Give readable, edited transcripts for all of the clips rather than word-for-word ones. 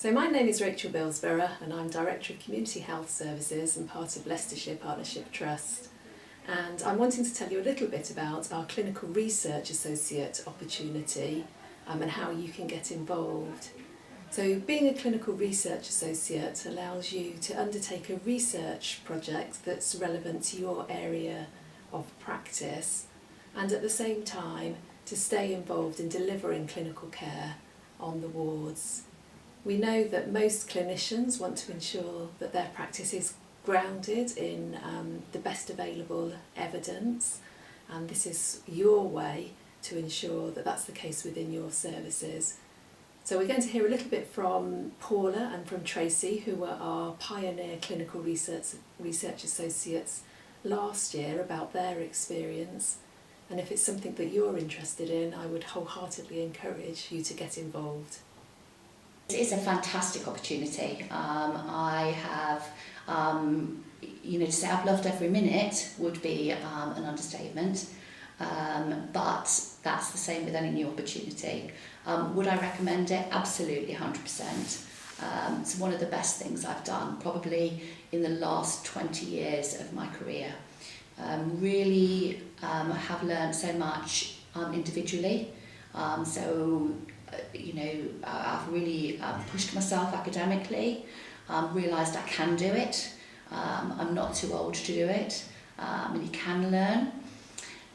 So my name is Rachel Billsborough and I'm Director of Community Health Services and part of Leicestershire Partnership Trust. And I'm wanting to tell you a little bit about our Clinical Research Associate opportunity and how you can get involved. So being a Clinical Research Associate allows you to undertake a research project that's relevant to your area of practice and at the same time to stay involved in delivering clinical care on the wards. We know that most clinicians want to ensure that their practice is grounded in the best available evidence, and this is your way to ensure that that's the case within your services. So we're going to hear a little bit from Paula and from Tracy, who were our pioneer clinical research associates last year, about their experience. And if it's something that you're interested in, I would wholeheartedly encourage you to get involved. It is a fantastic opportunity. I have, to say I've loved every minute would be an understatement, but that's the same with any new opportunity. Would I recommend it? Absolutely, 100%. It's one of the best things I've done, probably in the last 20 years of my career. Really have learned so much individually. I've really pushed myself academically, realised I can do it. I'm not too old to do it, and you can learn.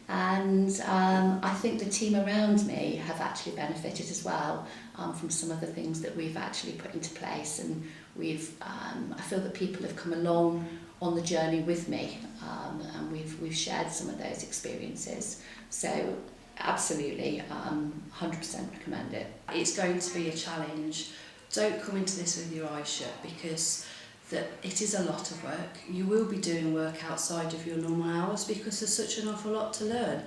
And I think the team around me have actually benefited as well from some of the things that we've actually put into place, and I feel that people have come along on the journey with me, and we've shared some of those experiences. So absolutely, 100% recommend it. It's going to be a challenge. Don't come into this with your eyes shut, because it is a lot of work. You will be doing work outside of your normal hours because there's such an awful lot to learn.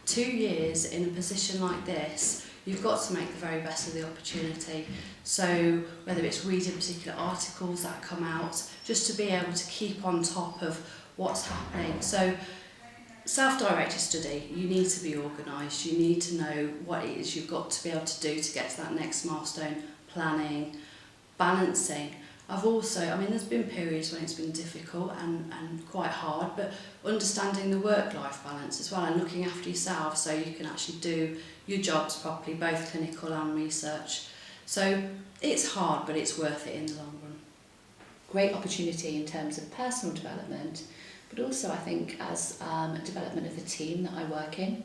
2 years in a position like this, you've got to make the very best of the opportunity. So whether it's reading particular articles that come out, just to be able to keep on top of what's happening. So self-directed study, you need to be organised, you need to know what it is you've got to be able to do to get to that next milestone, planning, balancing. There's been periods when it's been difficult and quite hard, but understanding the work-life balance as well and looking after yourself so you can actually do your jobs properly, both clinical and research. So it's hard, but it's worth it in the long run. Great opportunity in terms of personal development, but also I think as development of the team that I work in.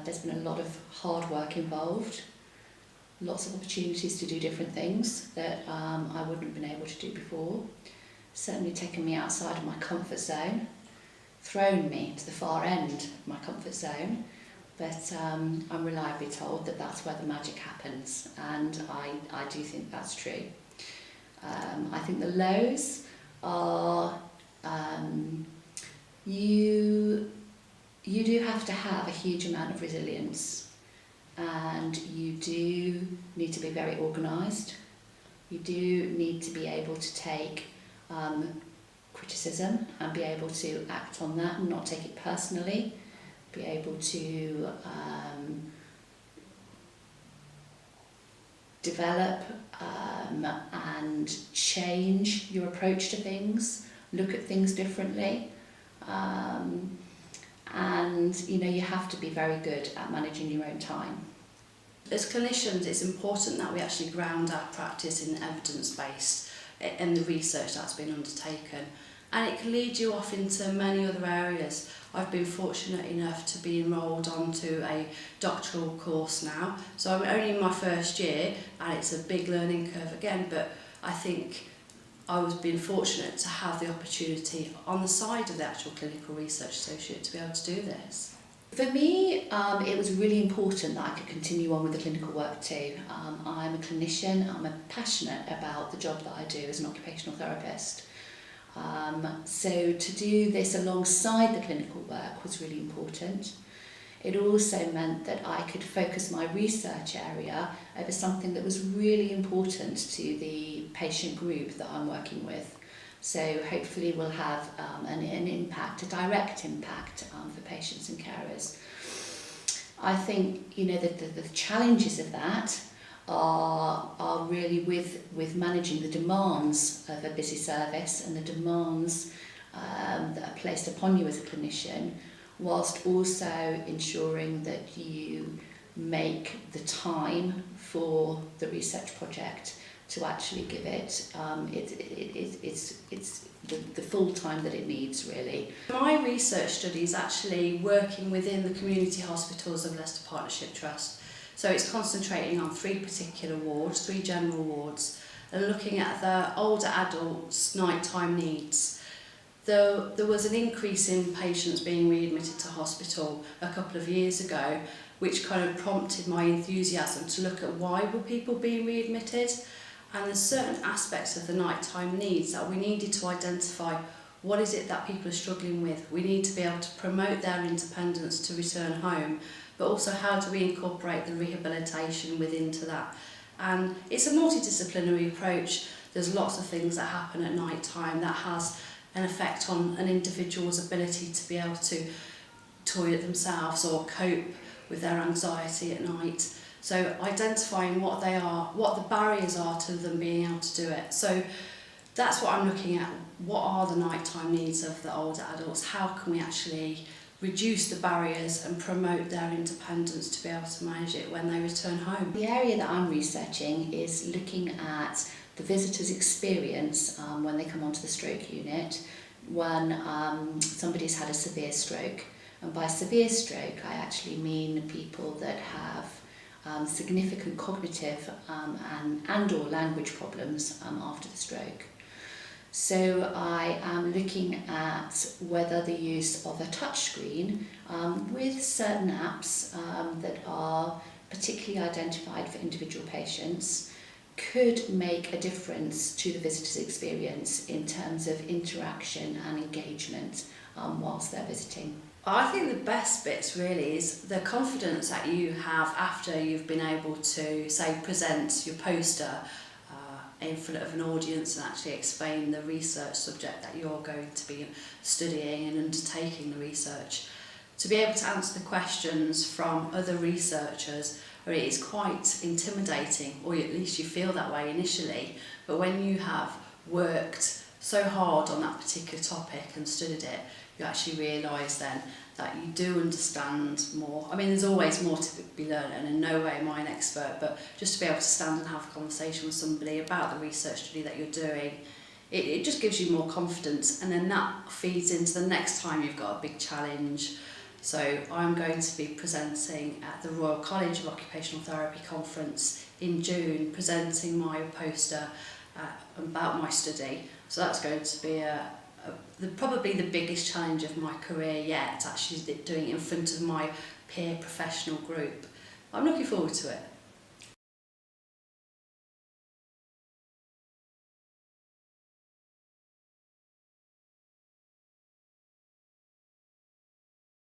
There's been a lot of hard work involved, lots of opportunities to do different things that I wouldn't have been able to do before. Certainly taken me outside of my comfort zone, thrown me to the far end of my comfort zone, but I'm reliably told that that's where the magic happens, and I do think that's true. I think the lows are you do have to have a huge amount of resilience, and you do need to be very organised. You do need to be able to take criticism and be able to act on that and not take it personally, be able to develop and change your approach to things, look at things differently, and you have to be very good at managing your own time. As clinicians, it's important that we actually ground our practice in evidence-based and the research that's been undertaken, and it can lead you off into many other areas. I've been fortunate enough to be enrolled onto a doctoral course now, so I'm only in my first year and it's a big learning curve again, but I think I was being fortunate to have the opportunity on the side of the actual clinical research associate to be able to do this. For me, it was really important that I could continue on with the clinical work too. I'm a clinician, I'm passionate about the job that I do as an occupational therapist. So to do this alongside the clinical work was really important. It also meant that I could focus my research area over something that was really important to the patient group that I'm working with. So hopefully we'll have an impact, a direct impact for patients and carers. I think the challenges of that are really with managing the demands of a busy service and the demands that are placed upon you as a clinician, whilst also ensuring that you make the time for the research project to actually give it it's the full time that it needs, really. My research study is actually working within the community hospitals of Leicester Partnership Trust. So it's concentrating on 3 particular wards, 3 general wards, and looking at the older adults' nighttime needs. There was an increase in patients being readmitted to hospital a couple of years ago, which kind of prompted my enthusiasm to look at why were people being readmitted. And there's certain aspects of the nighttime needs that we needed to identify. What is it that people are struggling with? We need to be able to promote their independence to return home, but also how do we incorporate the rehabilitation within that? And it's a multidisciplinary approach. There's lots of things that happen at night time that has an effect on an individual's ability to be able to toilet themselves or cope with their anxiety at night. So identifying what they are, what the barriers are to them being able to do it. So that's what I'm looking at. What are the nighttime needs of the older adults? How can we actually reduce the barriers and promote their independence to be able to manage it when they return home? The area that I'm researching is looking at the visitor's experience when they come onto the stroke unit when somebody's had a severe stroke. And by severe stroke, I actually mean people that have significant cognitive and or language problems after the stroke. So I am looking at whether the use of a touchscreen with certain apps that are particularly identified for individual patients could make a difference to the visitor's experience in terms of interaction and engagement whilst they're visiting. I think the best bits really is the confidence that you have after you've been able to, say, present your poster in front of an audience and actually explain the research subject that you're going to be studying and undertaking the research. To be able to answer the questions from other researchers, it is quite intimidating, or at least you feel that way initially, but when you have worked so hard on that particular topic and studied it, you actually realise then that you do understand more. I mean, there's always more to be learned, and in no way am I an expert, but just to be able to stand and have a conversation with somebody about the research study that you're doing, it just gives you more confidence, and then that feeds into the next time you've got a big challenge. So I'm going to be presenting at the Royal College of Occupational Therapy conference in June, presenting my poster about my study. So that's going to be probably the biggest challenge of my career yet, actually doing it in front of my peer professional group. I'm looking forward to it.